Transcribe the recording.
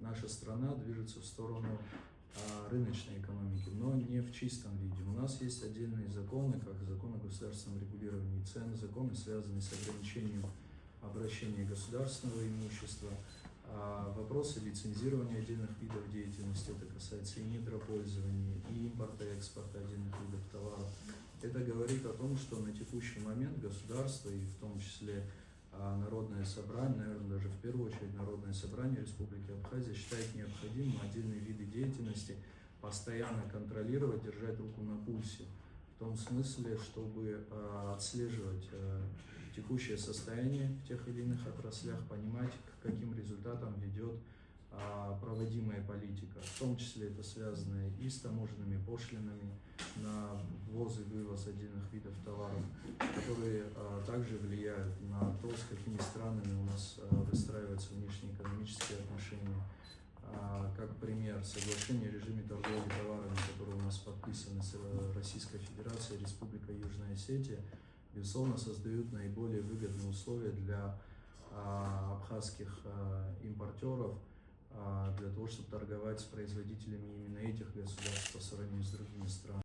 наша страна движется в сторону рыночной экономики, но не в чистом виде. У нас есть отдельные законы, как закон о государственном регулировании цен, законы, связанные с ограничением обращения государственного имущества, вопросы лицензирования отдельных видов деятельности, это касается и недропользования, и импорта, и экспорта отдельных видов товаров. Это говорит о том, что на текущий момент государство, и в том числе Народное собрание, наверное, даже в первую очередь Народное собрание Республики Абхазия считает необходимым отдельные виды деятельности постоянно контролировать, держать руку на пульсе, в том смысле, чтобы отслеживать текущее состояние в тех или иных отраслях, понимать, к каким результатам ведет проводимая политика. В том числе это связано и с таможенными пошлинами на ввоз и вывоз отдельных видов товаров, которые также влияют на то, с какими странами у нас выстраиваются внешнеэкономические отношения. Как пример, соглашение о режиме торговли товарами, которое у нас подписано с Российской Федерацией, Республикой Южная Осетия, безусловно, создают наиболее выгодные условия для абхазских импортеров, для того, чтобы торговать с производителями именно этих государств по сравнению с другими странами.